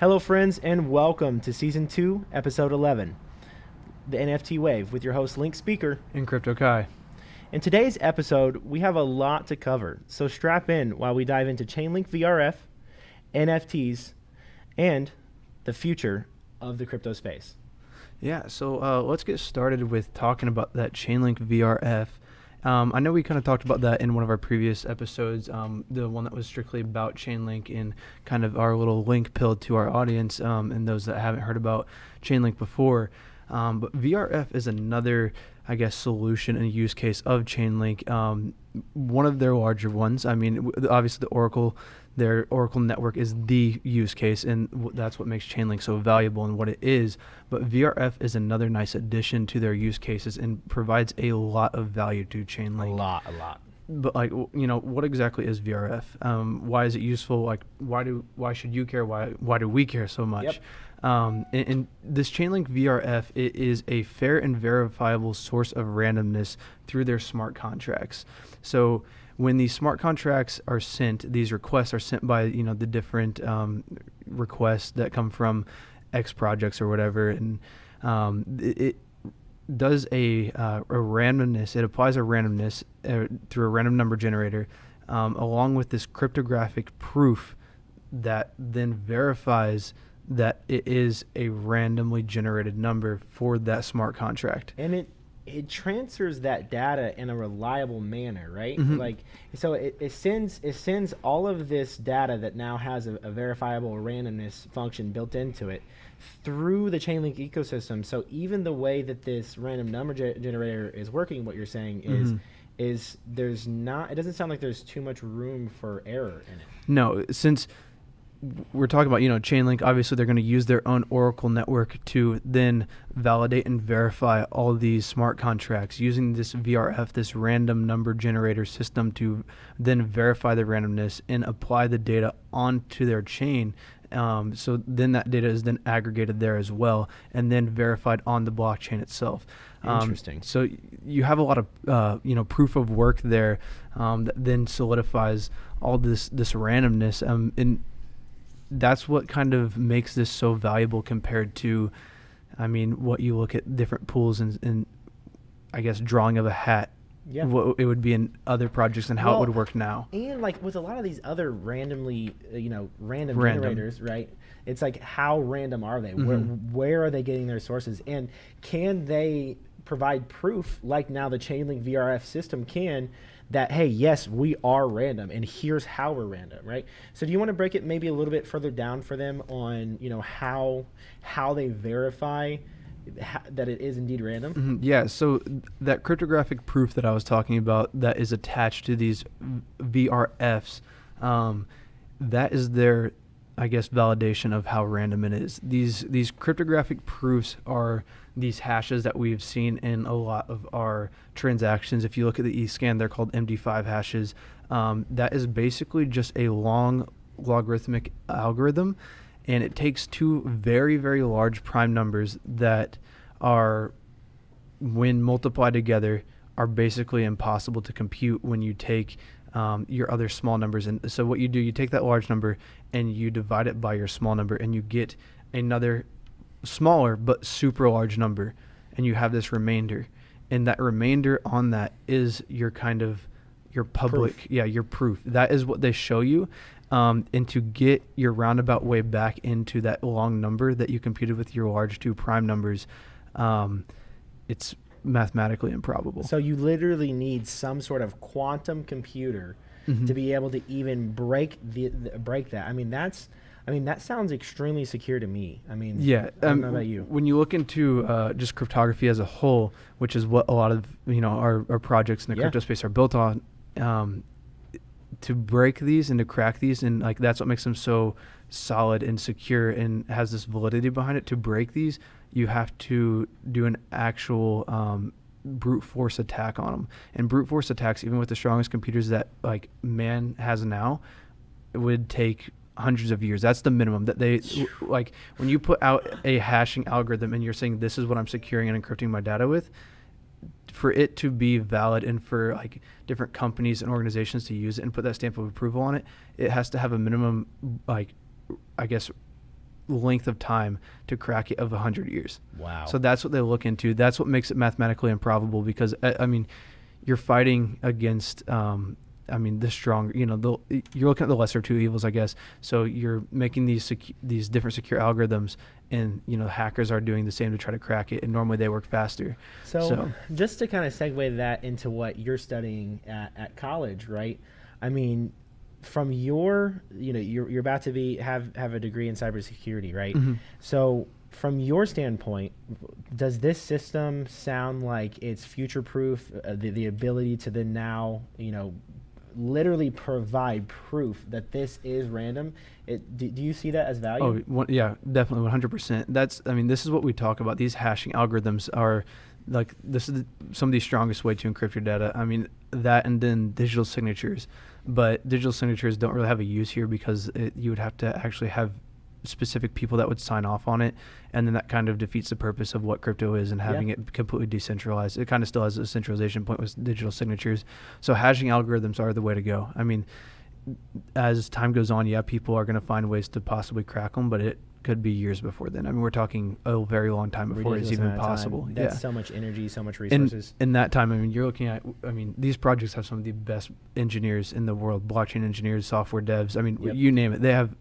Hello, friends, and welcome to Season 2, Episode 11, the NFT Wave, with your host, Link Speaker. And Crypto Kai. In today's episode, we have a lot to cover, so strap in while we dive into Chainlink VRF, NFTs, and the future of the crypto space. Yeah, so let's get started with talking about that Chainlink VRF. I know we kind of talked about that in one of our previous episodes, the one that was strictly about Chainlink and kind of our little link pill to our audience and those that haven't heard about Chainlink before. But VRF is another, I guess, solution and use case of Chainlink, one of their larger ones. I mean, obviously their Oracle network is the use case, and that's what makes Chainlink so valuable and what it is. But VRF is another nice addition to their use cases and provides a lot of value to Chainlink. A lot. But what exactly is VRF? Why is it useful? Like, why should you care? Why do we care so much? Yep. And this Chainlink VRF, it is a fair and verifiable source of randomness through their smart contracts. So when these smart contracts are sent, these requests are sent by the different requests that come from X projects or whatever, and it does a randomness. It applies a randomness through a random number generator, along with this cryptographic proof that then verifies that it is a randomly generated number for that smart contract. And it transfers that data in a reliable manner, right? Mm-hmm. Like, so it sends all of this data that now has a verifiable randomness function built into it through the Chainlink ecosystem. So even the way that this random number generator is working, what you're saying is there's not, it doesn't sound like there's too much room for error in it. No, since we're talking about, Chainlink, obviously they're going to use their own Oracle network to then validate and verify all these smart contracts using this VRF, this random number generator system, to then verify the randomness and apply the data onto their chain. So then that data is then aggregated there as well and then verified on the blockchain itself. Interesting. So you have a lot of proof of work there that then solidifies all this randomness. And that's what kind of makes this so valuable compared to, what you look at different pools and I guess drawing of a hat. Yeah. What it would be in other projects and how it would work now. And like with a lot of these other random generators, right? It's like, how random are they? Mm-hmm. Where are they getting their sources? And can they provide proof, like now the Chainlink VRF system can, that, hey, yes, we are random, and here's how we're random, right? So do you want to break it maybe a little bit further down for them on, how they verify that it is indeed random? Mm-hmm. Yeah, so that cryptographic proof that I was talking about that is attached to these VRFs, that is their, I guess, validation of how random it is. These cryptographic proofs are these hashes that we've seen in a lot of our transactions. If you look at the eScan, they're called MD5 hashes. That is basically just a long logarithmic algorithm, and it takes two very, very large prime numbers that are, when multiplied together, are basically impossible to compute when you take your other small numbers. And so what you do, you take that large number and you divide it by your small number, and you get another smaller but super large number, and you have this remainder. And that remainder on that is your kind of your public proof. Your proof. That is what they show you. And to get your roundabout way back into that long number that you computed with your large two prime numbers, it's mathematically improbable. So you literally need some sort of quantum computer to be able to even break that. That sounds extremely secure to me. I don't know about you. When you look into just cryptography as a whole, which is what a lot of our projects in the crypto space are built on, to break these and to crack these, and like that's what makes them so solid and secure and has this validity behind it. To break these, you have to do an actual brute force attack on them. And brute force attacks, even with the strongest computers that like man has now, it would take hundreds of years. That's the minimum that they like. When you put out a hashing algorithm and you're saying this is what I'm securing and encrypting my data with, for it to be valid and for like different companies and organizations to use it and put that stamp of approval on it, it has to have a minimum, like, I guess, length of time to crack it of 100 years. Wow. So that's what they look into. That's what makes it mathematically improbable, because I mean, you're fighting against the strong, you're looking at the lesser of two evils, I guess. So you're making these different secure algorithms, and hackers are doing the same to try to crack it, and normally they work faster. So just to kind of segue that into what you're studying at college, right? I mean, from your, you're about to have a degree in cybersecurity, right? Mm-hmm. So from your standpoint, does this system sound like it's future-proof, the ability to then now, literally provide proof that this is random? Do you see that as value? Yeah, definitely, 100%. This is what we talk about. These hashing algorithms are like, this is some of the strongest way to encrypt your data. I mean, that, and then digital signatures. But digital signatures don't really have a use here, because you would have to actually have specific people that would sign off on it, and then that kind of defeats the purpose of what crypto is, and having it completely decentralized. It kind of still has a centralization point with digital signatures. So hashing algorithms are the way to go. I mean, as time goes on, people are going to find ways to possibly crack them, but it could be years before then. I mean, we're talking a very long time before it's even possible. That's so much energy, so much resources. In that time, you're looking at, these projects have some of the best engineers in the world, blockchain engineers, software devs. You name it. They have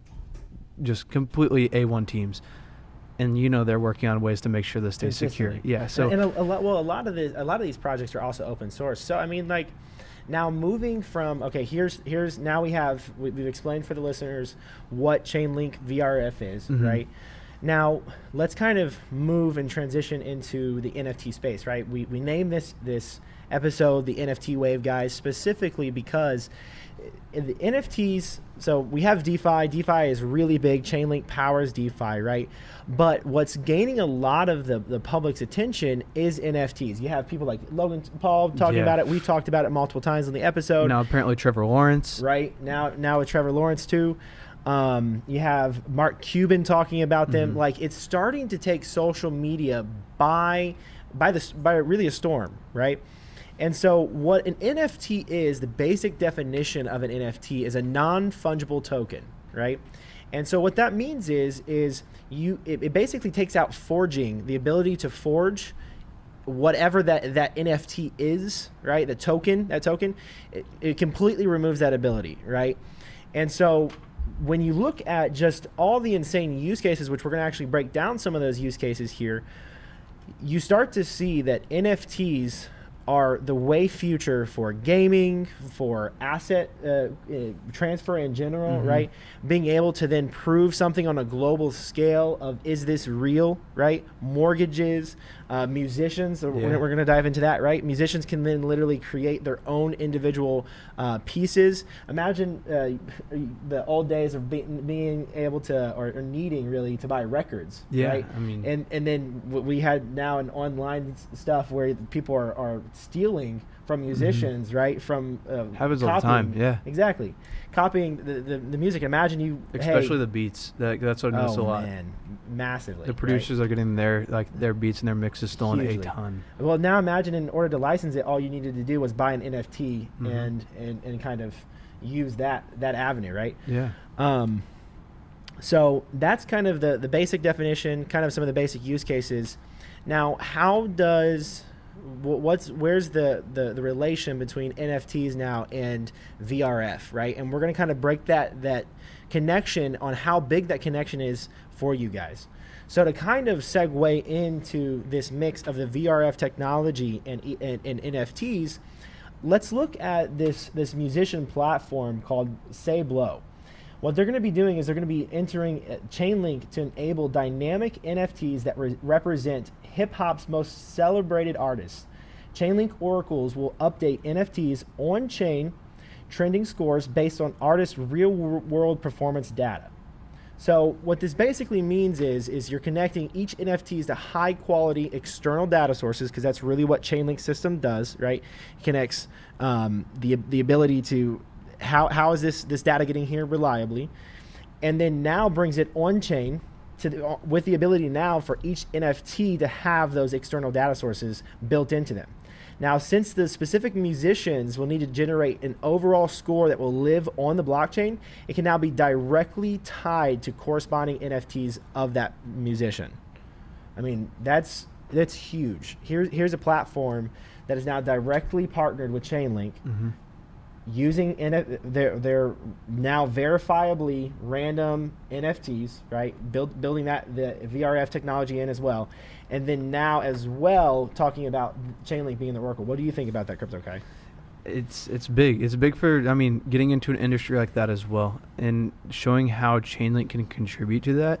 just completely A1 teams, and they're working on ways to make sure this stays secure. Yeah. So and a lot of these projects are also open source. So now moving from, here's now we've explained for the listeners what Chainlink VRF is, mm-hmm. right? Now let's kind of move and transition into the NFT space, right? We named this episode the NFT Wave, guys, specifically because the NFTs, so we have DeFi. DeFi is really big. Chainlink powers DeFi, right? But what's gaining a lot of the public's attention is NFTs. You have people like Logan Paul talking about it. We've talked about it multiple times on the episode. Now apparently Trevor Lawrence. Right. Now with Trevor Lawrence too. You have Mark Cuban talking about them. Mm-hmm. Like, it's starting to take social media by really a storm, right? And so what an NFT is, the basic definition of an NFT is a non-fungible token, right? And so what that means is it basically takes out forging, the ability to forge whatever that NFT is, right? That token, it completely removes that ability, right? And so when you look at just all the insane use cases, which we're going to actually break down some of those use cases here, you start to see that NFTs are the way future for gaming, for asset transfer in general, mm-hmm. right? Being able to then prove something on a global scale of, is this real, right? Mortgages, musicians, we're going to dive into that, right? Musicians can then literally create their own individual pieces. Imagine the old days of being able to, or needing really, to buy records, right? And then we had now an online stuff where people are stealing from musicians, mm-hmm. right? From happens all the time, yeah. Exactly. Copying the music. Imagine you... Especially the beats. That's what I noticed a lot. Man, massively. The producers are getting their beats and their mixes stolen a ton. Well, now imagine, in order to license it, all you needed to do was buy an NFT, mm-hmm. and kind of use that avenue, right? Yeah. So that's kind of the basic definition, kind of some of the basic use cases. Now, how does... where's the relation between NFTs now and VRF, right? And we're going to kind of break that connection on how big that connection is for you guys. So to kind of segue into this mix of the VRF technology and NFTs, let's look at this musician platform called Say Blow. What they're going to be doing is they're going to be entering Chainlink to enable dynamic NFTs that represent hip-hop's most celebrated artists. Chainlink oracles will update NFTs on-chain trending scores based on artists' real-world performance data. So what this basically means is you're connecting each NFTs to high-quality external data sources, because that's really what Chainlink system does, right? It connects the ability to how is this data getting here reliably, and then now brings it on chain with the ability now for each NFT to have those external data sources built into them. Now, since the specific musicians will need to generate an overall score that will live on the blockchain, it can now be directly tied to corresponding NFTs of that musician. I mean, that's huge. Here's a platform that is now directly partnered with Chainlink, using they're now verifiably random NFTs, right? Building that the VRF technology in as well, and then now as well talking about Chainlink being the oracle. What do you think about that, Crypto Kai? It's big. It's big for, I mean, getting into an industry like that as well, and showing how Chainlink can contribute to that.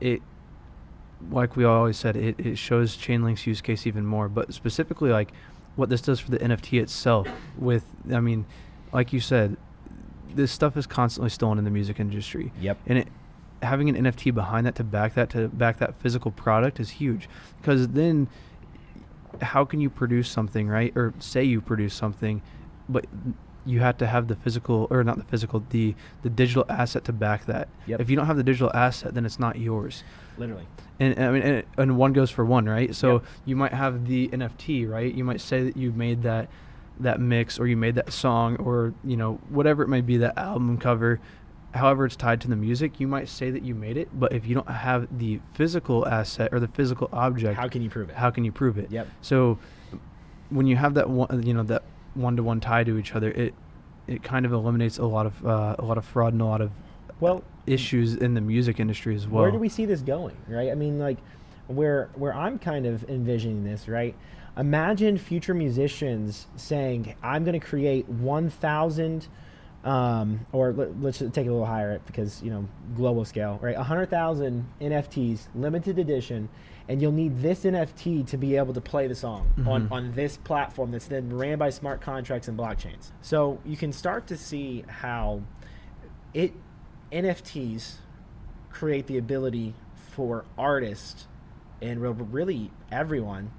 It, like we always said, it shows Chainlink's use case even more. But specifically, like what this does for the NFT itself. With, I mean, like you said, this stuff is constantly stolen in the music industry. Yep. And having an NFT behind that to back that physical product is huge, because then how can you produce something, right? Or say you produce something, but you have to have the physical, or not the physical, the digital asset to back that. Yep. If you don't have the digital asset, then it's not yours. Literally. And I mean, and one goes for one, right? So Yep. you might have the NFT, right? You might say that you made that mix, or you made that song, or, you know, whatever it might be, that album cover, however it's tied to the music, you might say that you made it. But if you don't have the physical asset or the physical object, How can you prove it? how can you prove it? Yep. So when you have that one, you know, that one-to-one tie to each other, it kind of eliminates a lot of fraud and a lot of issues in the music industry as well. Where do we see this going, right? I mean, like, where I'm kind of envisioning this, right? Imagine future musicians saying, I'm going to create 1,000, or let's take it a little higher, because, you know, global scale, right? 100,000 NFTs, limited edition, and you'll need this NFT to be able to play the song on this platform that's then ran by smart contracts and blockchains. So you can start to see how NFTs create the ability for artists and really everyone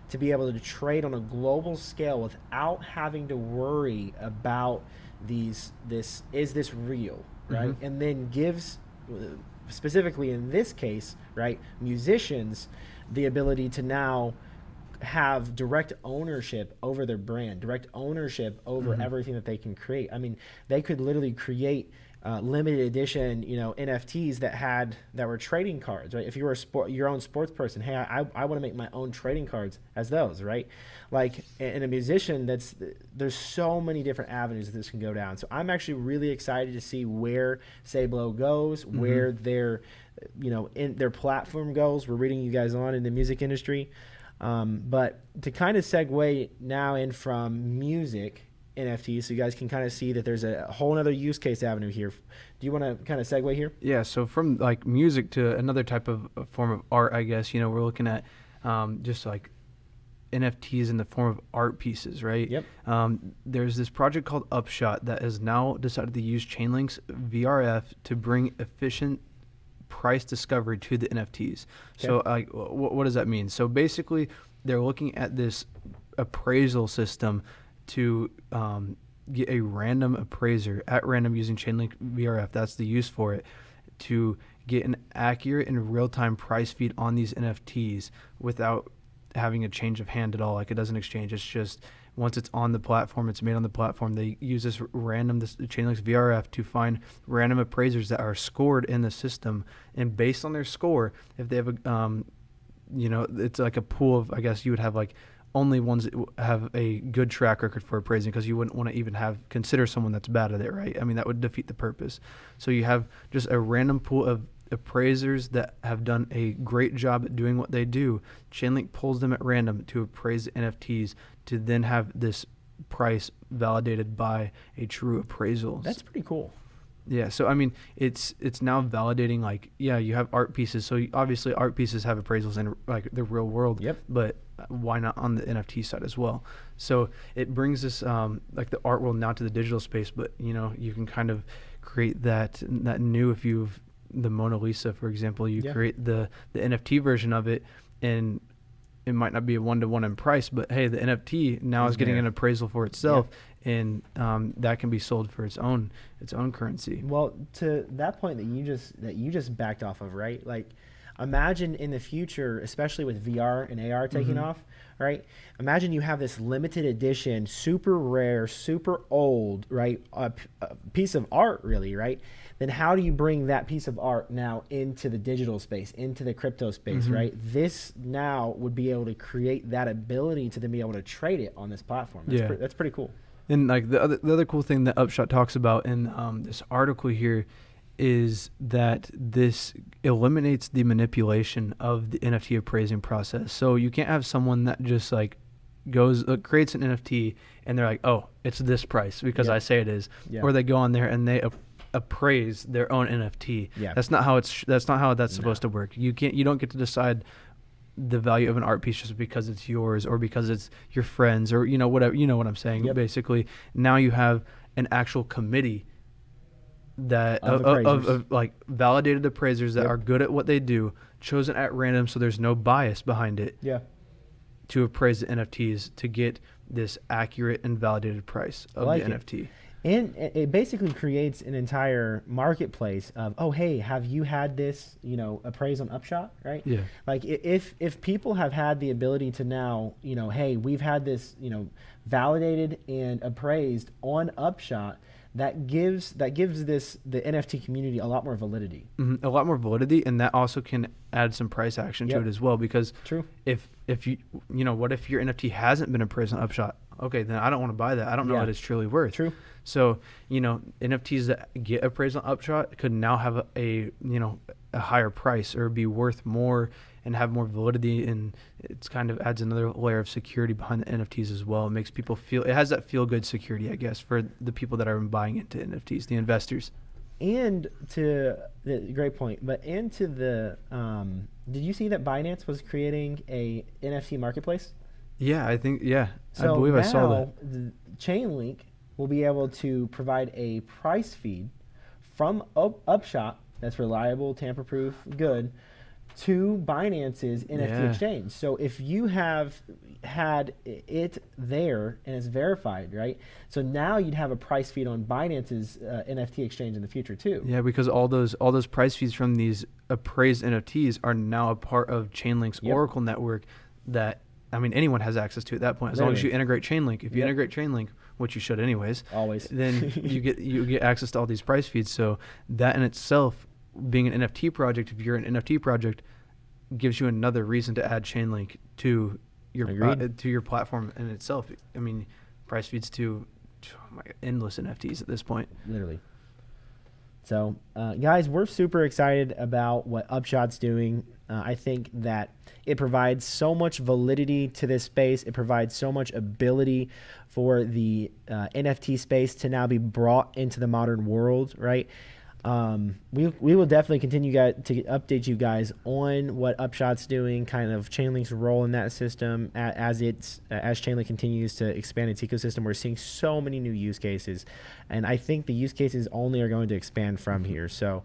to be able to trade on a global scale without having to worry about is this real, right? And then gives, specifically in this case, right, musicians the ability to now have direct ownership over their brand, direct ownership over everything that they can create. I mean, they could literally create limited edition, you know, NFTs that were trading cards, right? If you were your own sports person, hey, I want to make my own trading cards as those, right? Like, in a musician, there's so many different avenues that this can go down. So I'm actually really excited to see where Sablo goes, where their, you know, in their platform goes. We're reading you guys on in the music industry. But to kind of segue now in from music NFTs, so you guys can kind of see that there's a whole other use case avenue here. Do you want to kind of segue here? Yeah, so from like music to another type of form of art, I guess, you know, we're looking at just like NFTs in the form of art pieces, right? Yep. There's this project called Upshot that has now decided to use Chainlink's VRF to bring efficient price discovery to the NFTs. Okay. So like, what does that mean? So basically, they're looking at this appraisal system to get a random appraiser at random using Chainlink VRF. That's the use for it, to get an accurate and real-time price feed on these NFTs without having a change of hand at all. Like, it doesn't exchange. It's just once it's on the platform, it's made on the platform. They use this Chainlink's VRF to find random appraisers that are scored in the system, and based on their score, if they have a you know, it's like a pool of, I guess you would have like only ones that have a good track record for appraising, because you wouldn't want to even consider someone that's bad at it, right? I mean, that would defeat the purpose. So you have just a random pool of appraisers that have done a great job at doing what they do. Chainlink pulls them at random to appraise the NFTs to then have this price validated by a true appraisal. That's pretty cool. Yeah, so I mean, it's now validating, like, yeah, you have art pieces, so obviously art pieces have appraisals in like the real world. Yep. But why not on the NFT side as well? So it brings this like the art world now to the digital space, but you know, you can kind of create that new, if you've the Mona Lisa, for example, you create the NFT version of it and it might not be a one-to-one in price, but hey, the NFT now is getting an appraisal for itself, and that can be sold for its own currency. Well, to that point that you just backed off of, right? Like, imagine in the future, especially with VR and AR taking off, right? Imagine you have this limited edition, super rare, super old, right? A piece of art, really, right? Then how do you bring that piece of art now into the digital space, into the crypto space, right? This now would be able to create that ability to then be able to trade it on this platform. That's pretty cool. And like the other cool thing that Upshot talks about in this article here is that this eliminates the manipulation of the NFT appraising process. So you can't have someone that just like creates an NFT and they're like, oh, it's this price because I say it is, or they go on there and they appraise their own NFT. That's not how that's supposed to work. You don't get to decide the value of an art piece just because it's yours or because it's your friends or whatever. You know what I'm saying? Basically, now you have an actual committee that of like validated appraisers that are good at what they do, chosen at random, so there's no bias behind it. To appraise the NFTs to get this accurate and validated price of the NFT. And it basically creates an entire marketplace of, oh, hey, have you had this, appraised on Upshot, right? Like if people have had the ability to now, hey, we've had this, validated and appraised on Upshot, that gives the NFT community a lot more validity. A lot more validity, and that also can add some price action to it as well. Because if you what if your NFT hasn't been appraised on Upshot? Okay, then I don't want to buy that. I don't know what it's truly worth. So NFTs that get appraised on Upshot could now have a higher price or be worth more and have more validity, and it's kind of adds another layer of security behind the NFTs as well. It makes people it has that feel good security, I guess, for the people that are buying into NFTs, the investors. And great point, did you see that Binance was creating a NFT marketplace? Yeah, I think, So I believe now I saw that. The Chainlink will be able to provide a price feed from Upshot that's reliable, tamper-proof, good, to Binance's NFT exchange. So if you have had it there and it's verified, right? So now you'd have a price feed on Binance's NFT exchange in the future too. Yeah, because all those price feeds from these appraised NFTs are now a part of Chainlink's Oracle network that, I mean, anyone has access to at that point, as long as you integrate Chainlink. If you integrate Chainlink, which you should anyways, always, then you get access to all these price feeds. So that in itself, being an NFT project, if you're an NFT project, gives you another reason to add Chainlink to your platform in itself. I mean, price feeds to endless NFTs at this point. Literally. So, guys, we're super excited about what Upshot's doing. I think that it provides so much validity to this space. It provides so much ability for the NFT space to now be brought into the modern world, right? We will definitely continue to update you guys on what Upshot's doing, kind of Chainlink's role in that system as Chainlink continues to expand its ecosystem. We're seeing so many new use cases, and I think the use cases only are going to expand from here. So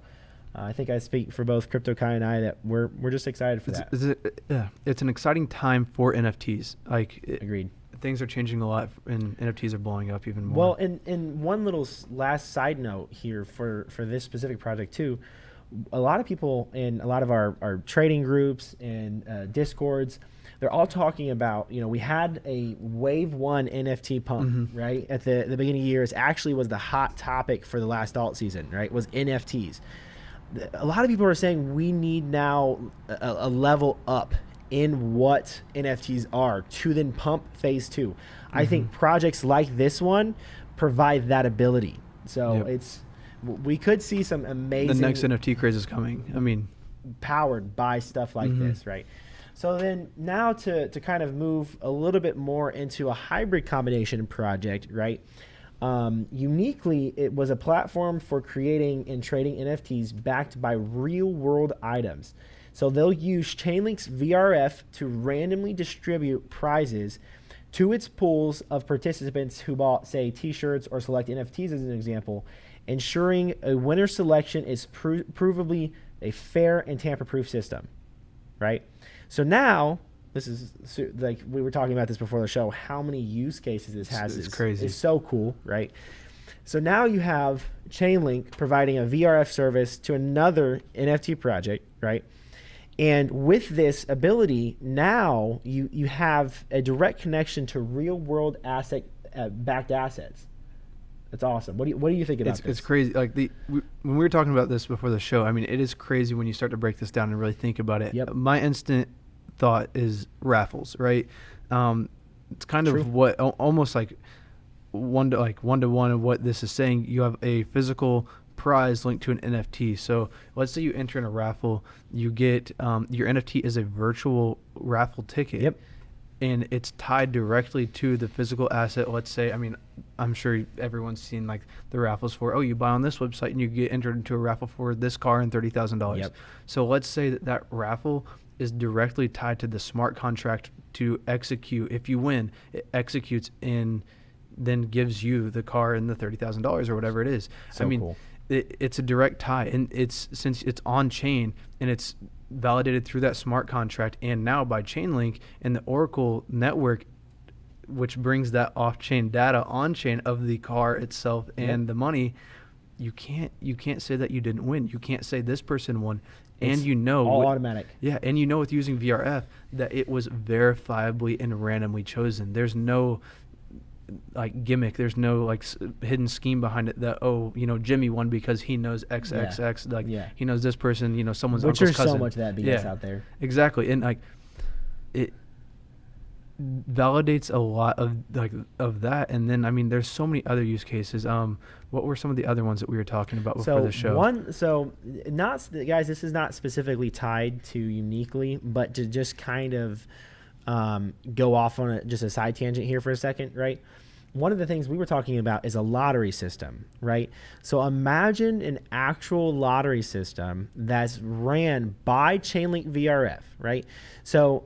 I think I speak for both Crypto Kai and I that we're just excited for that. It's an exciting time for NFTs. Agreed. Things are changing a lot, and NFTs are blowing up even more. Well, and one little last side note here for this specific project too, a lot of people in a lot of our trading groups and Discords, they're all talking about, we had a wave one NFT pump, right? At the beginning of the year, it actually was the hot topic for the last alt season, right? Was NFTs. A lot of people are saying we need now a level up in what NFTs are to then pump phase two. I think projects like this one provide that ability. So we could see some amazing. The next NFT craze is coming. I mean, powered by stuff like this, right? So then now to kind of move a little bit more into a hybrid combination project, right? Uniquely, it was a platform for creating and trading NFTs backed by real world items. So they'll use Chainlink's VRF to randomly distribute prizes to its pools of participants who bought, say, t-shirts or select NFTs as an example, ensuring a winner selection is provably a fair and tamper-proof system, right? So now This is like we were talking about this before the show. How many use cases this has It's crazy. is so cool, right? So now you have Chainlink providing a VRF service to another NFT project, right? And with this ability, now you have a direct connection to real world backed assets. That's awesome. What do you think about this? It's crazy. Like when we were talking about this before the show, I mean, it is crazy when you start to break this down and really think about it. Yep. My instant thought is raffles, right? It's kind True. of what almost like one to one of what this is saying. You have a physical prize linked to an NFT. So let's say you enter in a raffle, you get your NFT is a virtual raffle ticket. Yep. And it's tied directly to the physical asset. Let's say, I mean, I'm sure everyone's seen like the raffles for, you buy on this website and you get entered into a raffle for this car and $30,000. Yep. So let's say that raffle is directly tied to the smart contract to execute. If you win, it executes and then gives you the car and the $30,000 or whatever it is. So I mean, cool. It's a direct tie, and since it's on chain and it's validated through that smart contract and now by Chainlink and the Oracle network, which brings that off-chain data on-chain of the car itself and the money. You can't say that you didn't win. You can't say this person won. It's And all automatic. Yeah, and with using VRF that it was verifiably and randomly chosen. There's no like gimmick. There's no like hidden scheme behind it that Jimmy won because he knows XXX. Like he knows this person. Someone's Which uncle's there's cousin. so much of that BS out there. Exactly, and like it validates a lot of that. And then I mean, there's so many other use cases. What were some of the other ones that we were talking about before the show? Guys, this is not specifically tied to Uniquely, but to just kind of go off on just a side tangent here for a second, right? One of the things we were talking about is a lottery system, right? So imagine an actual lottery system that's ran by Chainlink VRF, right? So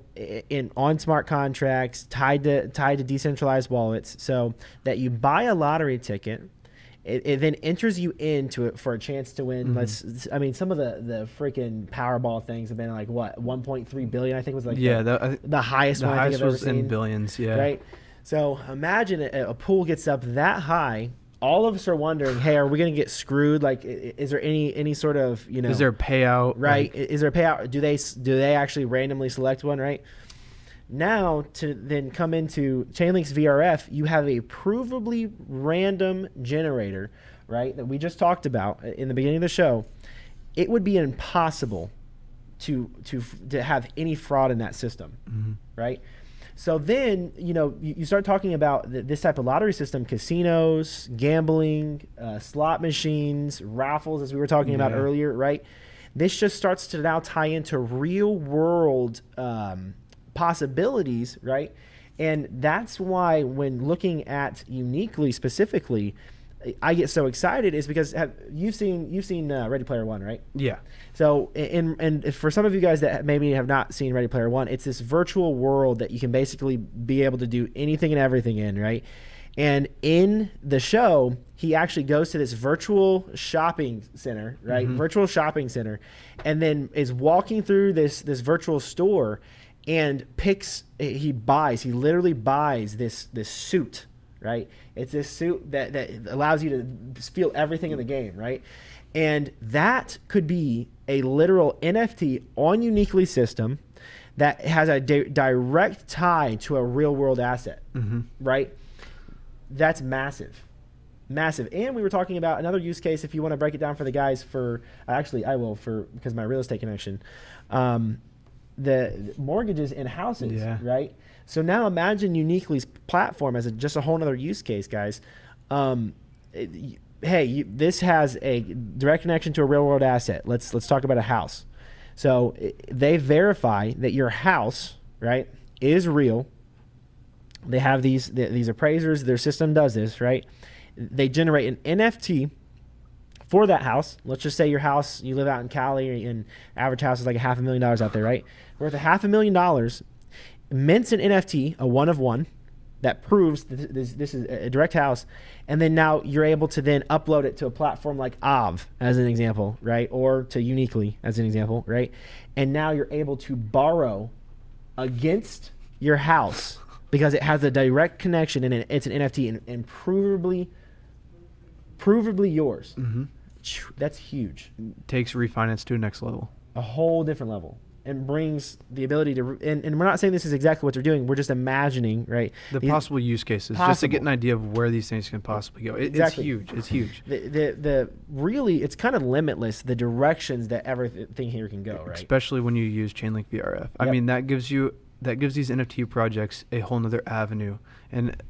on smart contracts tied to decentralized wallets, so that you buy a lottery ticket. It then enters you into it for a chance to win. Mm-hmm. Some of the freaking Powerball things have been like what 1.3 billion. I think was like the highest one I think I've ever seen. In billions, yeah. Right. So imagine a pool gets up that high. All of us are wondering, hey, are we going to get screwed? Like, is there any sort of Is there a payout? Right. Is there a payout? Do they actually randomly select one? Right. Now, to then come into Chainlink's VRF, you have a provably random generator, right, that we just talked about in the beginning of the show. It would be impossible to have any fraud in that system, right? So then, you start talking about this type of lottery system, casinos, gambling, slot machines, raffles, as we were talking about earlier, right? This just starts to now tie into real world possibilities, right? And that's why when looking at Uniquely specifically, I get so excited is because you've seen Ready Player One, right? Yeah. So and for some of you guys that maybe have not seen Ready Player One, it's this virtual world that you can basically be able to do anything and everything in, right? And in the show, he actually goes to this virtual shopping center, right? Virtual shopping center, and then is walking through this virtual store. And he literally buys this suit, right? It's this suit that allows you to feel everything in the game, right? And that could be a literal NFT on Uniquely system that has a direct tie to a real world asset, right? That's massive. And we were talking about another use case, if you want to break it down for the guys because my real estate connection. The mortgages in houses, right? So now imagine Uniquely's platform as just a whole other use case, guys. This has a direct connection to a real world asset. Let's talk about a house. So they verify that your house, right, is real. They have these appraisers. Their system does this, right? They generate an NFT for that house. Let's just say your house, you live out in Cali, and average house is like $500,000 out there, right? Worth $500,000, mints an NFT, a one of one, that proves that this is a direct house, and then now you're able to then upload it to a platform like Aave, as an example, right? Or to Uniquely, as an example, right? And now you're able to borrow against your house because it has a direct connection and it's an NFT and provably yours. Mm-hmm. That's huge. Takes refinance to a next level. A whole different level. And brings the ability to, and we're not saying this is exactly what they're doing. We're just imagining, right? The possible use cases, just to get an idea of where these things can possibly go. Exactly. It's huge. It's huge. The really, it's kind of limitless, the directions that everything here can go, right? Especially when you use Chainlink VRF. I mean, that gives these NFT projects a whole nother avenue and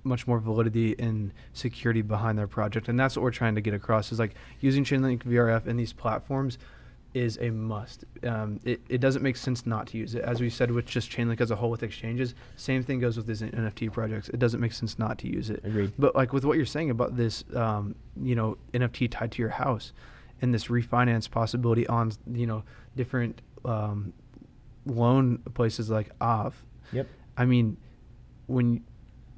much more validity and security behind their project. And that's what we're trying to get across, is like using Chainlink VRF and these platforms is a must. It doesn't make sense not to use it. As we said with just Chainlink as a whole with exchanges, same thing goes with these NFT projects. It doesn't make sense not to use it. Agreed. But like with what you're saying about this, NFT tied to your house and this refinance possibility on, different loan places like Aave. Yep. I mean, when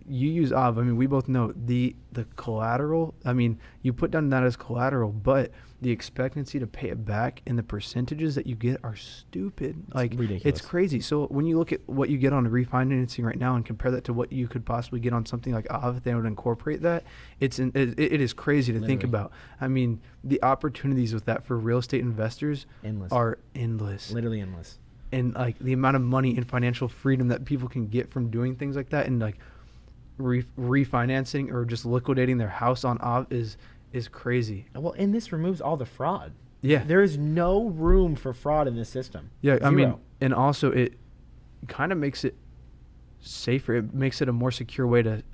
you use Aave, I mean, we both know the collateral. I mean, you put down that as collateral, but the expectancy to pay it back and the percentages that you get are stupid. Like, ridiculous. It's crazy. So when you look at what you get on refinancing right now and compare that to what you could possibly get on something like Aave, if they would incorporate that, it is crazy to think about. I mean, the opportunities with that for real estate investors are endless. Literally endless. And like the amount of money and financial freedom that people can get from doing things like that, and like refinancing or just liquidating their house on Aave is crazy. Well, and this removes all the fraud. Yeah. There is no room for fraud in this system. Yeah, Zero. I mean, and also it kind of makes it safer. It makes it a more secure way to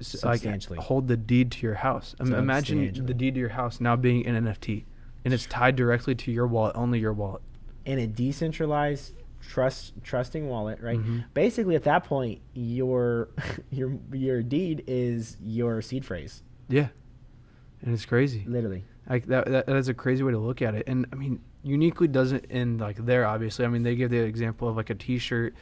hold the deed to your house. Imagine the deed to your house now being an NFT, and it's tied directly to your wallet, only your wallet. In a decentralized trusting wallet, right? Mm-hmm. Basically, at that point, your deed is your seed phrase. Yeah, and it's crazy. Literally, like that is a crazy way to look at it. And I mean, uniquely doesn't end like there. Obviously, I mean, they give the example of like a T-shirt,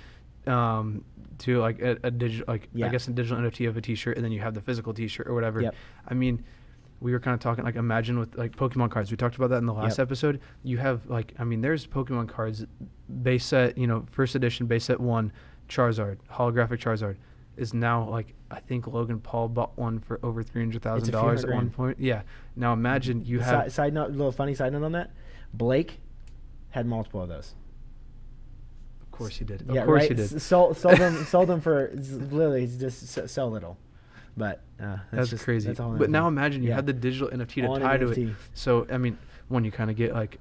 to like a digital, like I guess a digital NFT of a T-shirt, and then you have the physical T-shirt or whatever. Yep. I mean, we were kind of talking like, imagine with like Pokemon cards. We talked about that in the last episode. You have like, I mean, there's Pokemon cards, base set, first edition, base set 1, Charizard, holographic Charizard, is now like, I think Logan Paul bought one for over $300,000 at one point. Yeah. Now imagine you have. Side note, a little funny side note on that. Blake had multiple of those. Of course he did. Of course he did. Sold them for literally just so little. But that's crazy. That's but now imagine you had the digital NFT to tie to it. So I mean, one, you kind of get like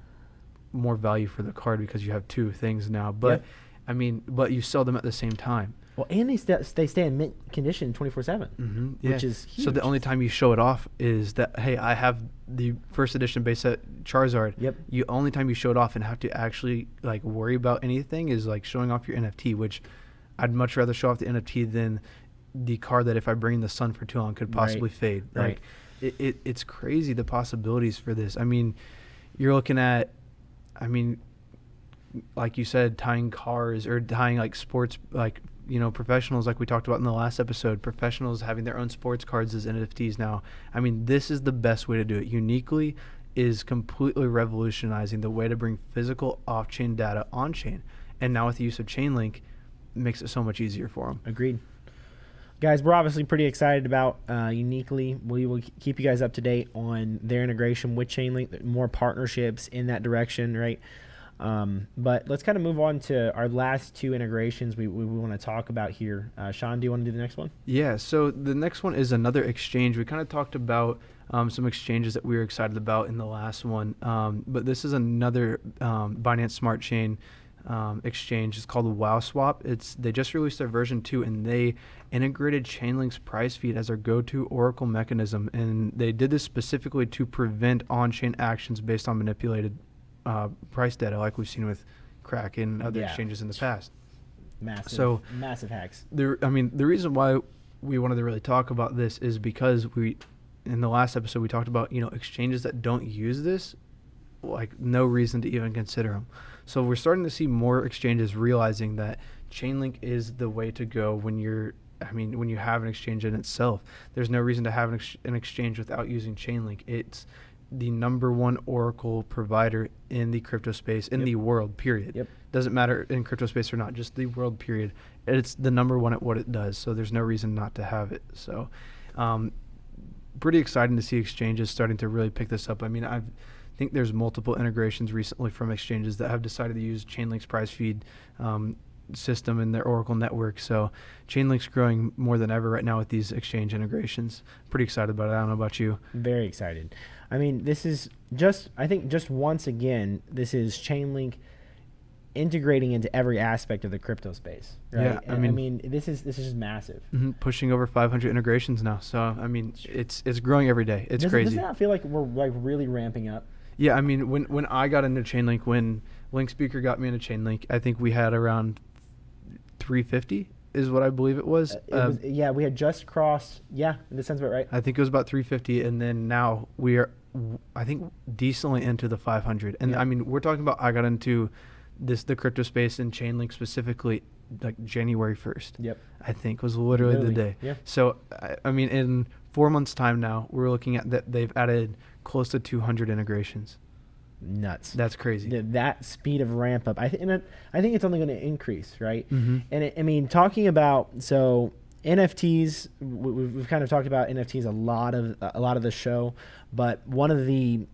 more value for the card because you have two things now. But I mean, but you sell them at the same time. Well, and they stay in mint condition 24/7, which is huge. So the only time you show it off is that, hey, I have the first edition base set Charizard. Yep. You only time you show it off and have to actually like worry about anything is like showing off your NFT, which I'd much rather show off the NFT than the card that if I bring in the sun for too long could possibly fade. Right. Like it's crazy the possibilities for this. I mean, you're looking at, like you said, tying cars or tying like sports, like, professionals, like we talked about in the last episode, professionals having their own sports cards as NFTs now. I mean, this is the best way to do it. Uniquely is completely revolutionizing the way to bring physical off-chain data on-chain. And now with the use of Chainlink, it makes it so much easier for them. Agreed. Guys, we're obviously pretty excited about Uniquely. We will keep you guys up to date on their integration with Chainlink, more partnerships in that direction, right? But let's kind of move on to our last two integrations we want to talk about here. Sean, do you want to do the next one? Yeah, so the next one is another exchange. We kind of talked about some exchanges that we were excited about in the last one, but this is another Binance Smart Chain exchange. It's called WowSwap. They just released their version 2, and they integrated Chainlink's price feed as their go-to Oracle mechanism, and they did this specifically to prevent on-chain actions based on manipulated price data, like we've seen with Crack and other exchanges in the past. Massive hacks. The reason why we wanted to really talk about this is because in the last episode we talked about exchanges that don't use this, like no reason to even consider them. So we're starting to see more exchanges realizing that Chainlink is the way to go when you have an exchange in itself. There's no reason to have an exchange without using Chainlink. the number one Oracle provider in the crypto space, in the world, period. Yep. Doesn't matter in crypto space or not, just the world, period. It's the number one at what it does, so there's no reason not to have it. So pretty exciting to see exchanges starting to really pick this up. I mean, I think there's multiple integrations recently from exchanges that have decided to use Chainlink's price feed system in their Oracle network. So Chainlink's growing more than ever right now with these exchange integrations. Pretty excited about it. I don't know about you. Very excited. I mean, this is just, I think just once again, this is Chainlink integrating into every aspect of the crypto space. Right? Yeah, I mean, this is just massive. Pushing over 500 integrations now. So I mean, it's growing every day. It's crazy. Does it not feel like we're like really ramping up? Yeah, I mean, when I got into Chainlink, when Link Speaker got me into Chainlink, I think we had around 350 is what I believe it was. Yeah, we had just crossed. Yeah, that sounds about right. I think it was about 350, and then now we are, I think, decently into the 500. And I mean, we're talking about, I got into the crypto space and Chainlink specifically like January 1st. Yep. I think was literally the day. Yeah. So I mean, in 4 months' time now, we're looking at that they've added close to 200 integrations. Nuts. That's crazy. That speed of ramp up. I think it's only going to increase, right? Mm-hmm. And I mean, talking about NFTs, we've kind of talked about NFTs a lot of the show, but one of the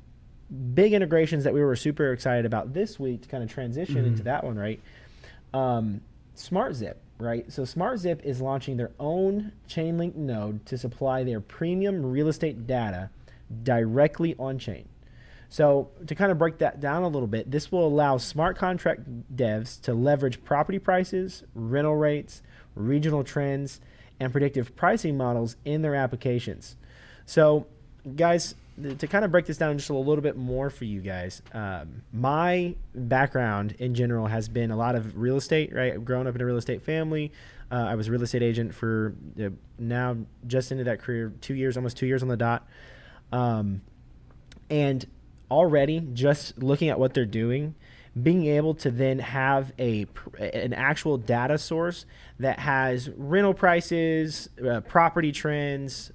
big integrations that we were super excited about this week to kind of transition into that one, right? SmartZip, right? So SmartZip is launching their own Chainlink node to supply their premium real estate data directly on chain. So to kind of break that down a little bit, this will allow smart contract devs to leverage property prices, rental rates, regional trends, and predictive pricing models in their applications. So guys, to kind of break this down just a little bit more for you guys, my background in general has been a lot of real estate, right? I've grown up in a real estate family. I was a real estate agent for now just into that career, almost 2 years on the dot. And already just looking at what they're doing, being able to then have an actual data source that has rental prices, property trends,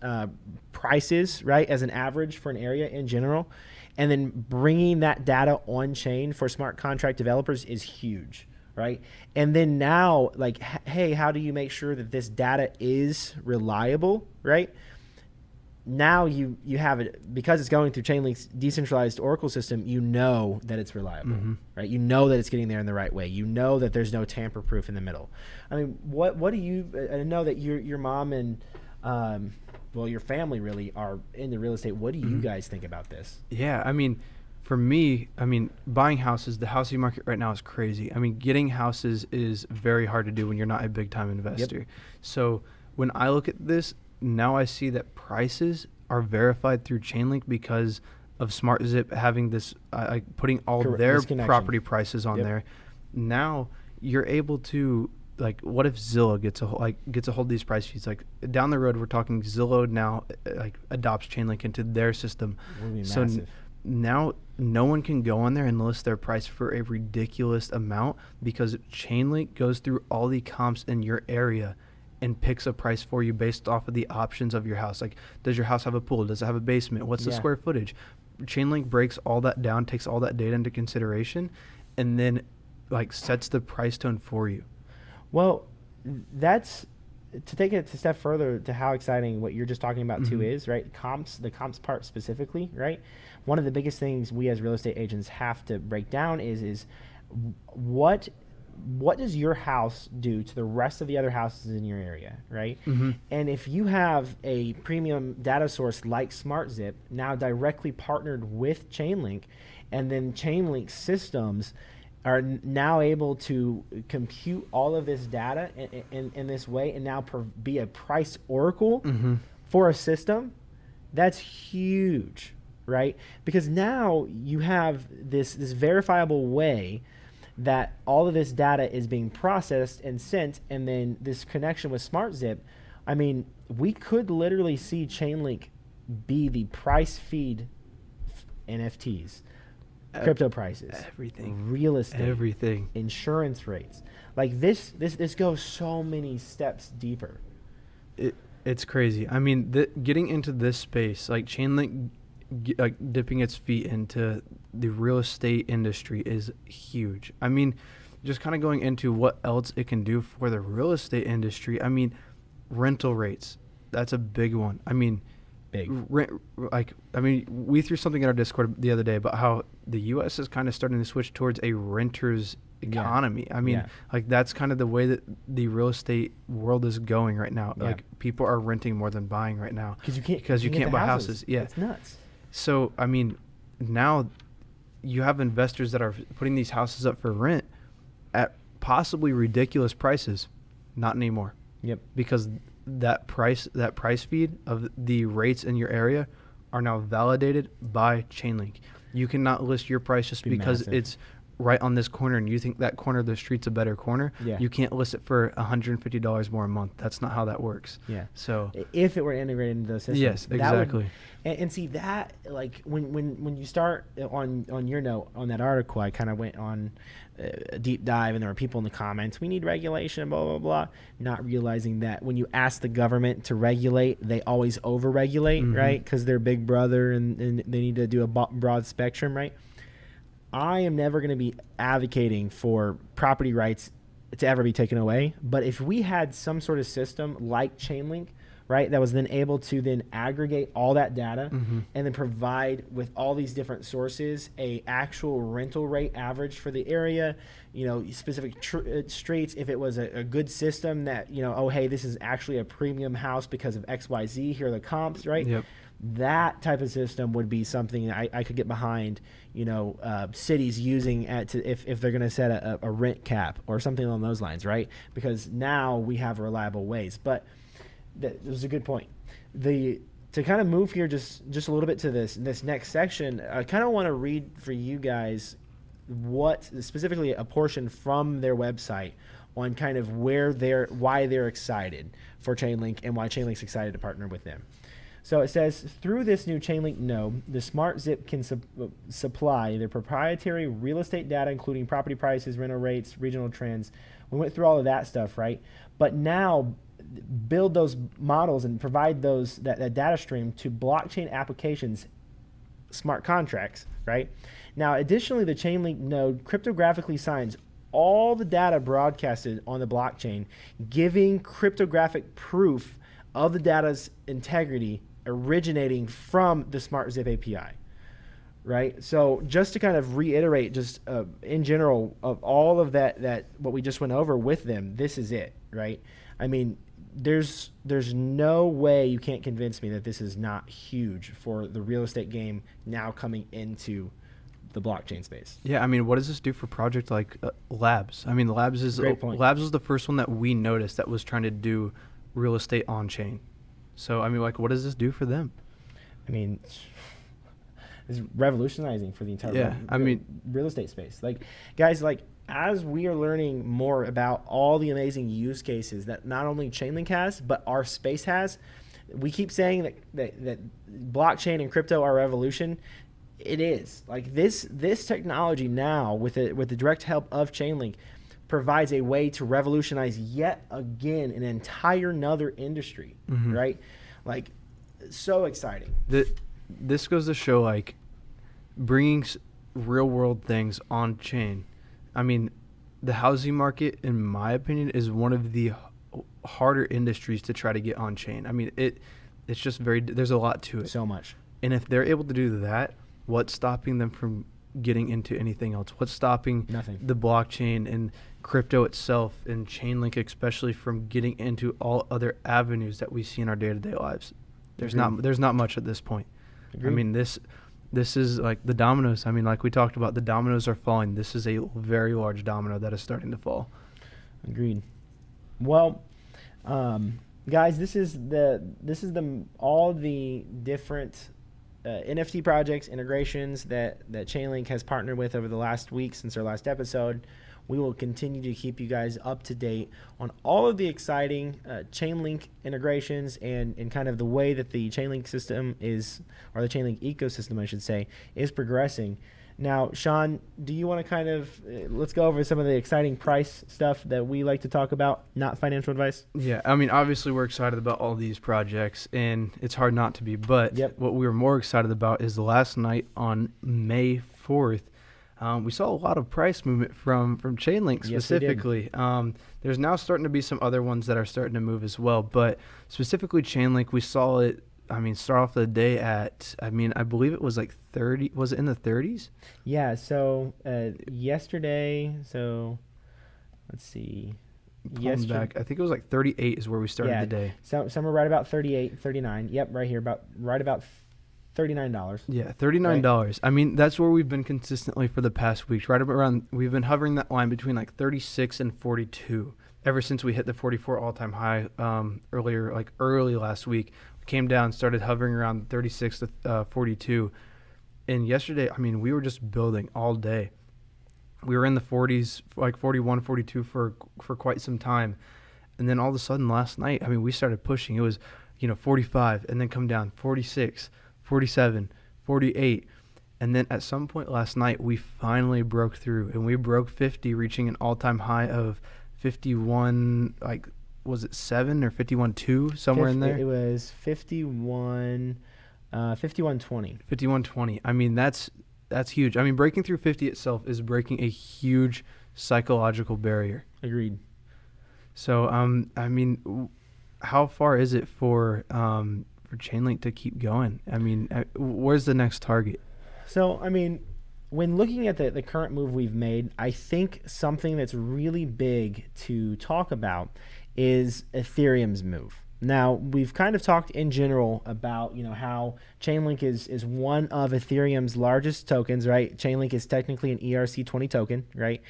prices, right, as an average for an area in general, and then bringing that data on chain for smart contract developers is huge, right? And then now, like, hey, how do you make sure that this data is reliable, right? Now you have it, because it's going through Chainlink's decentralized Oracle system, you know that it's reliable, right? You know that it's getting there in the right way. You know that there's no tamper proof in the middle. I mean, what do you, I know that your mom and, your family really are into real estate. What do you guys think about this? Yeah, I mean, for me, buying houses, the housing market right now is crazy. I mean, getting houses is very hard to do when you're not a big time investor. Yep. So when I look at this, now I see that prices are verified through Chainlink because of SmartZip having this, putting all their property prices on there. Now you're able to, like, what if Zillow gets a hold of these price feeds? Like down the road, we're talking Zillow now like adopts Chainlink into their system. So now no one can go on there and list their price for a ridiculous amount because Chainlink goes through all the comps in your area and picks a price for you based off of the options of your house. Like, does your house have a pool? Does it have a basement? What's the square footage? Chainlink breaks all that down, takes all that data into consideration, and then like sets the price tone for you. Well, that's to take it a step further to how exciting what you're just talking about too is, right? The comps part specifically, right? One of the biggest things we as real estate agents have to break down is what does your house do to the rest of the other houses in your area, right? And if you have a premium data source like SmartZip now directly partnered with Chainlink, and then Chainlink systems are now able to compute all of this data in this way and now be a price oracle for a system, that's huge, right? Because now you have this verifiable way that all of this data is being processed and sent, and then this connection with SmartZip. I mean, we could literally see Chainlink be the price feed NFTs, crypto prices, everything, real estate, everything, insurance rates. Like this goes so many steps deeper. It's crazy. I mean, getting into this space, like Chainlink dipping its feet into the real estate industry is huge. I mean, just kind of going into what else it can do for the real estate industry. I mean, rental rates. That's a big one. I mean, Big. We threw something in our Discord the other day about how the U.S. is kind of starting to switch towards a renter's economy. I mean, like that's kind of the way that the real estate world is going right now. Like people are renting more than buying right now because you can't buy houses. Yeah, it's nuts. So I mean, now you have investors that are putting these houses up for rent at possibly ridiculous prices. Not anymore. Yep. Because that price feed of the rates in your area are now validated by Chainlink. You cannot list your price just because it's right on this corner and you think that corner of the street's a better corner. Yeah. You can't list it for $150 more a month. That's not how that works. Yeah. So if it were integrated into the system. Yes, exactly. And see that, like when you start on your note on that article, I kind of went on a deep dive, and there were people in the comments, we need regulation, blah blah blah, not realizing that when you ask the government to regulate, they always over-regulate, right? Because they're big brother and they need to do a broad spectrum, right? I am never going to be advocating for property rights to ever be taken away, but if we had some sort of system like Chainlink, right, that was then able to then aggregate all that data and then provide with all these different sources a actual rental rate average for the area, specific streets, if it was a good system that, oh, hey, this is actually a premium house because of XYZ, here are the comps, right? Yep. That type of system would be something I could get behind, cities using if they're going to set a rent cap or something along those lines, right? Because now we have reliable ways. But that was a good point. To kind of move here just a little bit to this next section, I kind of want to read for you guys what specifically a portion from their website on kind of why they're excited for Chainlink and why Chainlink's excited to partner with them. So it says, through this new Chainlink node, the Smart Zip can supply their proprietary real estate data, including property prices, rental rates, regional trends. We went through all of that stuff, right? But now build those models and provide that data stream to blockchain applications, smart contracts, right? Now, additionally, the Chainlink node cryptographically signs all the data broadcasted on the blockchain, giving cryptographic proof of the data's integrity originating from the Smart Zip API, right? So just to kind of reiterate, just in general of all of that what we just went over with them, this is it, right? I mean, there's no way you can't convince me that this is not huge for the real estate game now coming into the blockchain space. Yeah, I mean, what does this do for projects like Labs? I mean, Labs was the first one that we noticed that was trying to do real estate on chain. So I mean, like, what does this do for them? I mean, it's revolutionizing for the entire real estate space. Like, guys, like, as we are learning more about all the amazing use cases that not only Chainlink has, but our space has, we keep saying that blockchain and crypto are revolution. It is. Like, this technology now with the direct help of Chainlink provides a way to revolutionize yet again an entire another industry, right? Like, so exciting. This goes to show, like, bringing real world things on chain. I mean, the housing market, in my opinion, is one of the harder industries to try to get on chain. I mean, it's just there's a lot to it. So much. And if they're able to do that, what's stopping them from getting into anything else? What's stopping Nothing. The blockchain and crypto itself and Chainlink especially from getting into all other avenues that we see in our day-to-day lives? There's not much at this point. Agreed. I mean, this is like the dominoes. I mean, like we talked about, the dominoes are falling. This is a very large domino that is starting to fall. Agreed. Well, guys, this is all the different NFT projects, integrations that Chainlink has partnered with over the last week since our last episode. We will continue to keep you guys up to date on all of the exciting Chainlink integrations and kind of the way that the Chainlink system is, or the Chainlink ecosystem, I should say, is progressing. Now, Sean, do you want to kind of let's go over some of the exciting price stuff that we like to talk about, not financial advice? Yeah, I mean, obviously we're excited about all these projects, and it's hard not to be. But Yep. what we were more excited about is the last night on May 4th. We saw a lot of price movement from Chainlink Yes, we did. specifically. There's now starting to be some other ones that are starting to move as well, but specifically Chainlink, we saw it. I mean, start off the day at, I believe it was like 30. Was it in the 30s? Yeah. So yesterday, so let's see. Pulling back, I think it was like 38 is where we started the day. So some are right about 38, 39. Yep, right here, right about $39. Yeah, $39. I mean, that's where we've been consistently for the past week. Right around, we've been hovering that line between like 36 and 42 ever since we hit the 44 all-time high early last week. We came down, started hovering around 36 to 42. And yesterday, I mean, we were just building all day. We were in the 40s, like 41, 42 for quite some time. And then all of a sudden last night, I mean, we started pushing. It was, 45 and then come down, 46, 47, 48. And then at some point last night, we finally broke through, and we broke 50, reaching an all-time high of 51, like, was it 7 or 51.2, somewhere in there? It was 51, 51.20. 51.20. I mean, that's huge. I mean, breaking through 50 itself is breaking a huge psychological barrier. Agreed. So, I mean, how far is it for Chainlink to keep going? I mean, where's the next target? So, I mean, when looking at the current move we've made, I think something that's really big to talk about is Ethereum's move. Now, we've kind of talked in general about, how Chainlink is one of Ethereum's largest tokens, right? Chainlink is technically an ERC20 token, right?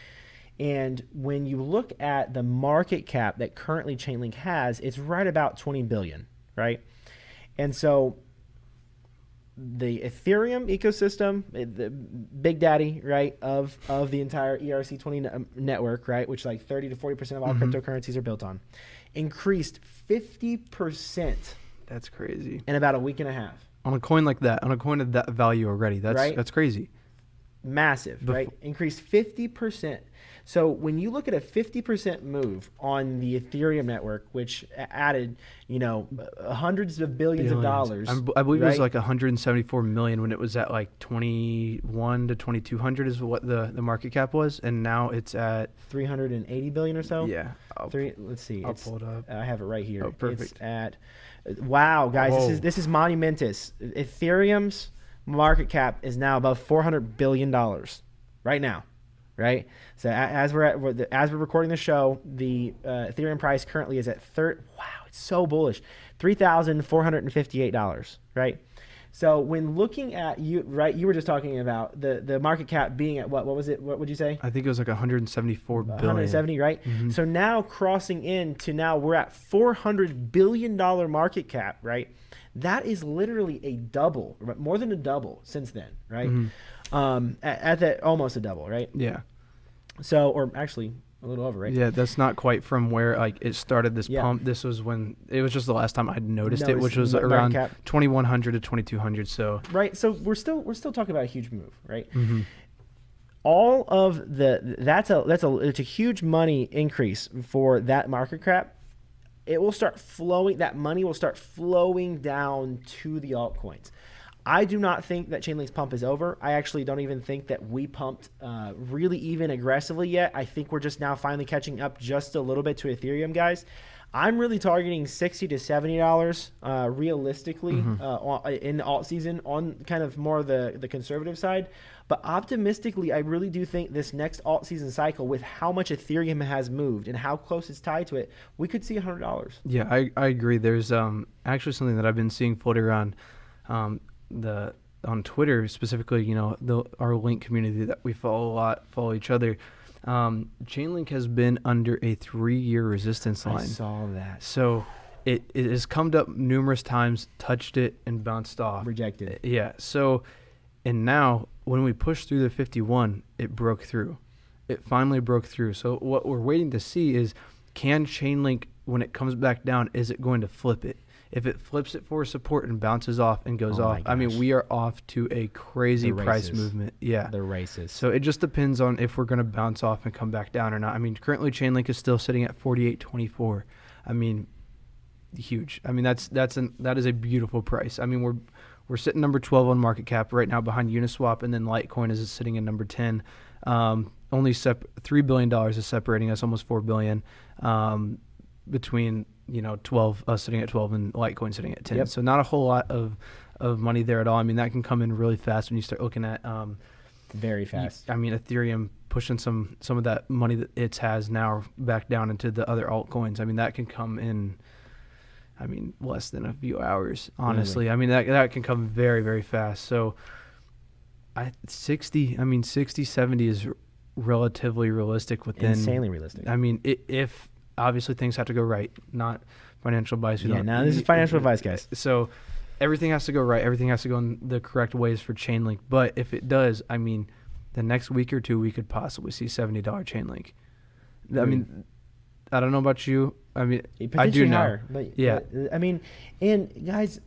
And when you look at the market cap that currently Chainlink has, it's right about 20 billion, right? And so the Ethereum ecosystem, the big daddy, right, of the entire ERC20 network, right, which like 30 to 40% of all cryptocurrencies are built on, increased 50%. That's crazy. In about a week and a half. On a coin like that, on a coin of that value already, that's crazy. Massive, right? Increased 50%. So when you look at a 50% move on the Ethereum network, which added, hundreds of billions of dollars. I believe it was like 174 million when it was at like 21 to 2200 is what the market cap was, and now it's at 380 billion or so. Yeah. Let's see. I'll pull it up. I have it right here. Oh, perfect. It's at wow, guys, this is monumentous. Ethereum's market cap is now above $400 billion right now. Right, so as we're recording the show, the Ethereum price currently is at wow, it's so bullish, $3,458. Right, so when looking at you were just talking about the market cap being at what was it? What would you say? I think it was like 174 billion. 170, right? Mm-hmm. So now crossing into we're at $400 billion market cap, right? That is literally a double, more than a double since then, right? Mm-hmm. At that almost a double, right? Yeah. So, or actually a little over, right? Yeah, that's not quite from where like it started this pump. This was when it was just the last time I'd noticed it, which was around 2100 to 2200. So right. So we're still talking about a huge move, right? Mm-hmm. All of it's a huge money increase for that market cap. It will start flowing. That money will start flowing down to the altcoins. I do not think that Chainlink's pump is over. I actually don't even think that we pumped really even aggressively yet. I think we're just now finally catching up just a little bit to Ethereum, guys. I'm really targeting $60 to $70 realistically in the alt season on kind of more the conservative side. But optimistically, I really do think this next alt season cycle, with how much Ethereum has moved and how close it's tied to it, we could see $100. Yeah, I agree. There's actually something that I've been seeing floating around on Twitter specifically, our Link community that we follow each other. Chainlink has been under a 3-year resistance line. I saw that. So it has come up numerous times, touched it, and bounced off. Rejected. Yeah. So, and now when we pushed through the 51, it broke through. It finally broke through. So what we're waiting to see is, can Chainlink when it comes back down, is it going to flip it? If it flips it for support and bounces off and goes off, I mean, we are off to a crazy price movement. Yeah. The races. So it just depends on if we're going to bounce off and come back down or not. I mean, currently Chainlink is still sitting at 48.24. I mean, huge. I mean, that is a beautiful price. I mean, we're sitting number 12 on market cap right now behind Uniswap, and then Litecoin is sitting in number 10. Only $3 billion is separating us, almost $4 billion, between 12, us sitting at 12 and Litecoin sitting at 10. Yep. So not a whole lot of money there at all. I mean, that can come in really fast when you start looking at very fast. I mean, Ethereum pushing some of that money that it has now back down into the other altcoins. I mean, that can come in, I mean, less than a few hours, honestly. Really? I mean, that can come very, very fast. So 60, 70 is relatively realistic within. Insanely realistic. I mean, if obviously things have to go right, not financial advice. This is financial advice, guys. So everything has to go right. Everything has to go in the correct ways for Chainlink. But if it does, I mean, the next week or two, we could possibly see $70 Chainlink. I mean, I don't know about you. I mean, I do know. Higher, but I mean, and guys,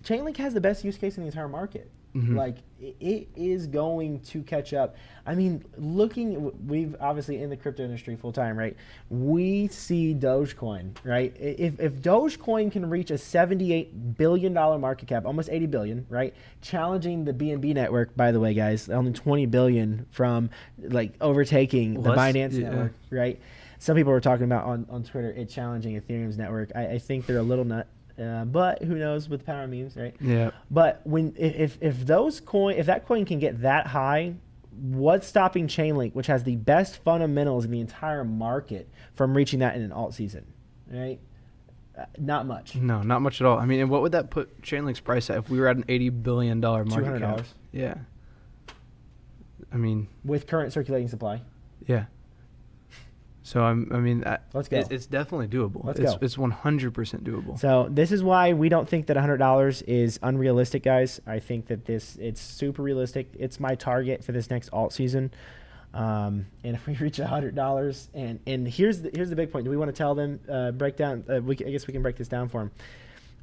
Chainlink has the best use case in the entire market. Mm-hmm. Like, it is going to catch up. I mean, we've obviously in the crypto industry full time, right? We see Dogecoin, right? If Dogecoin can reach a $78 billion market cap, almost 80 billion, right? Challenging the BNB network, by the way, guys, only 20 billion from like overtaking the Binance network, right? Some people were talking about on Twitter it challenging Ethereum's network. I think they're a little nut. But who knows with power memes, right? Yeah. But if that coin can get that high, what's stopping Chainlink, which has the best fundamentals in the entire market, from reaching that in an alt season, right? Not much. No, not much at all. I mean, and what would that put Chainlink's price at if we were at an $80 billion market cap? $200. Yeah. I mean, with current circulating supply. Yeah. So let's go. It's definitely doable. It's 100% doable. So this is why we don't think that $100 is unrealistic, guys. I think that it's super realistic. It's my target for this next alt season. And if we reach $100, and here's the big point. Do we want to tell them break down? I guess we can break this down for them.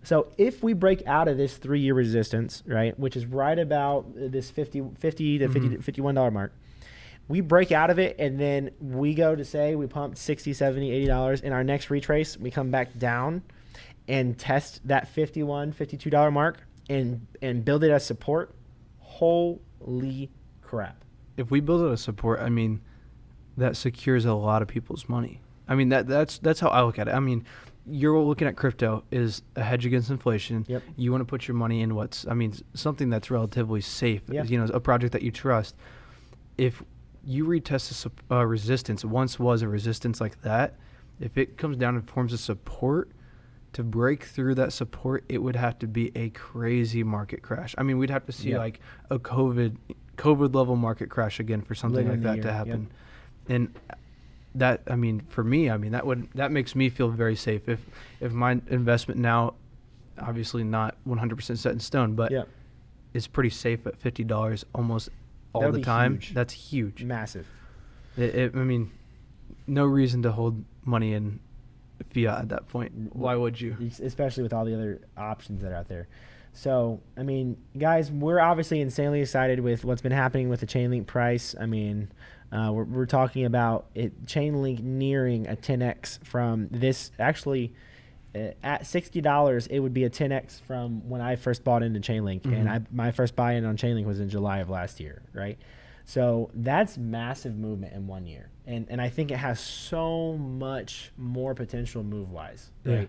So if we break out of this 3-year resistance, right, which is right about this $50 to $51 mark. We break out of it, and then we go to say we pumped $60, $70, $80. In our next retrace, we come back down and test that $51, $52 mark and build it as support. Holy crap. If we build it as support, I mean, that secures a lot of people's money. I mean, that's how I look at it. I mean, you're looking at crypto is a hedge against inflation. Yep. You want to put your money in something that's relatively safe, a project that you trust. If you retest a resistance, once was a resistance like that, if it comes down and forms a support, to break through that support, it would have to be a crazy market crash. I mean, we'd have to see like a COVID level market crash again for something like that to happen. Yep. And that, I mean, for me, I mean, that makes me feel very safe. If my investment now, obviously not 100% set in stone, but is pretty safe at $50 almost all the time. Huge. That's huge. Massive. I mean, no reason to hold money in fiat at that point. Why would you? Especially with all the other options that are out there. So, I mean, guys, we're obviously insanely excited with what's been happening with the Chainlink price. I mean, we're talking about Chainlink nearing a 10x from this. Actually, at $60, it would be a 10x from when I first bought into Chainlink. Mm-hmm. And my first buy-in on Chainlink was in July of last year, right? So that's massive movement in 1 year. And I think it has so much more potential move-wise, right? Yeah.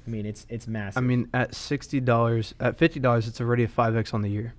I mean, it's massive. I mean, at $60, at $50, it's already a 5x on the year.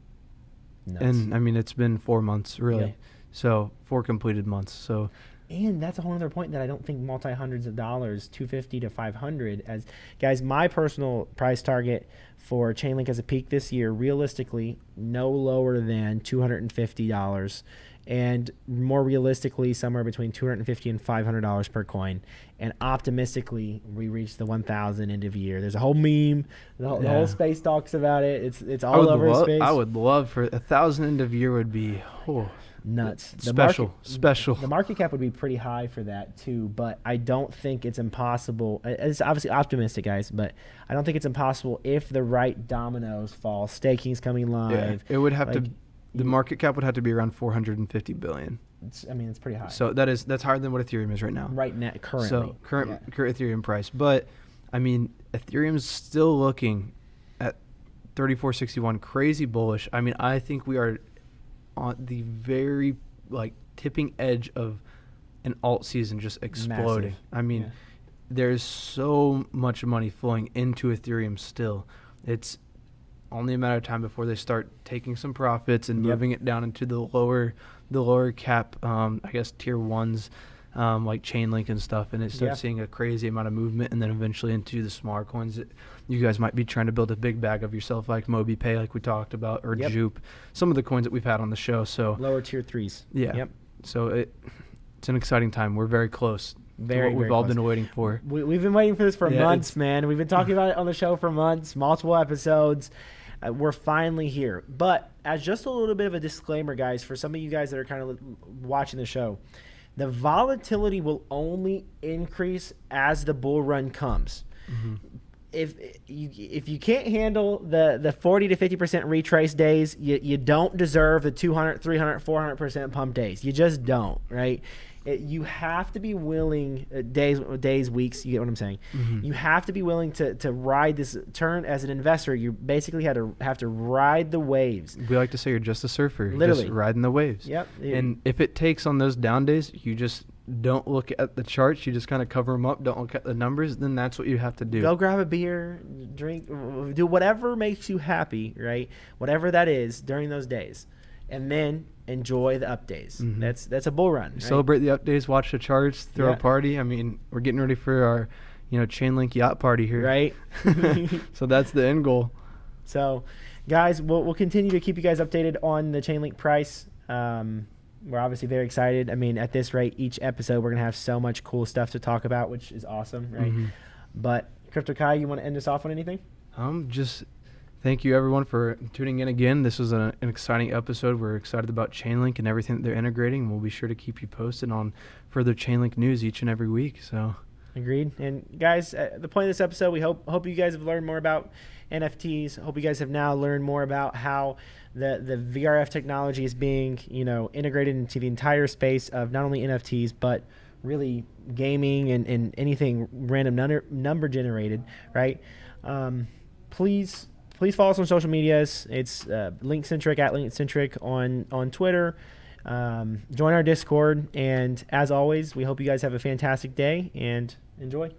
Nuts. And, I mean, it's been 4 months, really. Yeah. So 4 completed months. So, and that's a whole other point that I don't think multi-hundreds of dollars, $250 to $500, as guys, my personal price target for Chainlink as a peak this year, realistically, no lower than $250, and more realistically, somewhere between $250 and $500 per coin. And optimistically, we reach the 1,000 end of year. There's a whole meme. The whole space talks about it. It's all over space. I would love for 1,000 end of year would be. Oh. nuts. Special. The market cap would be pretty high for that too, but I don't think it's impossible. It's obviously optimistic, guys, but I don't think it's impossible if the right dominoes fall. Staking's coming live. It would have Like, to. The market cap would have to be around 450 billion. it's pretty high. So that's higher than what Ethereum is right now. Right now, currently. So current Ethereum price, but I mean Ethereum's still looking at 3461, crazy bullish. I mean, I think we are on the very tipping edge of an alt season just exploding. Massive. I mean, there's so much money flowing into Ethereum still. It's only a matter of time before they start taking some profits and moving it down into the lower cap, I guess tier ones, like Chainlink and stuff, and it starts seeing a crazy amount of movement, and then eventually into the smaller coins that you guys might be trying to build a big bag of yourself, like MobiPay, like we talked about, or Jupe, some of the coins that we've had on the show. So lower tier threes. Yeah. Yep. So it's an exciting time. We're very close. Very, we've all been waiting for. We've been waiting for this for months, man. We've been talking about it on the show for months, multiple episodes. We're finally here. But as just a little bit of a disclaimer, guys, for some of you guys that are kind of watching the show, the volatility will only increase as the bull run comes. Mm-hmm. If you can't handle the 40 to 50% retrace days, you don't deserve the 200, 300, 400% pump days. You just don't, right? You have to be willing, days, weeks, you get what I'm saying? Mm-hmm. You have to be willing to ride this turn as an investor. You basically have to ride the waves. We like to say you're just a surfer. Literally. Just riding the waves. Yep. And if it takes on those down days, you just don't look at the charts. You just kind of cover them up. Don't look at the numbers. Then that's what you have to do. Go grab a beer, drink, do whatever makes you happy, right? Whatever that is during those days. And then enjoy the up days. Mm-hmm. That's a bull run. Right? Celebrate the up days, watch the charts, throw a party. I mean, we're getting ready for our, Chainlink yacht party here. Right. So that's the end goal. So, guys, we'll continue to keep you guys updated on the Chainlink price. We're obviously very excited. I mean, at this rate, each episode we're gonna have so much cool stuff to talk about, which is awesome, right? Mm-hmm. But Crypto Kai, you want to end us off on anything? Just thank you everyone for tuning in again. This was an exciting episode. We're excited about Chainlink and everything that they're integrating. We'll be sure to keep you posted on further Chainlink news each and every week. So agreed. And guys, the point of this episode, we hope you guys have learned more about NFTs. Hope you guys have now learned more about how the VRF technology is being, integrated into the entire space of not only NFTs, but really gaming and anything random number generated, right? Please follow us on social medias. It's Centric at Centric on Twitter. Join our Discord. And as always, we hope you guys have a fantastic day and enjoy.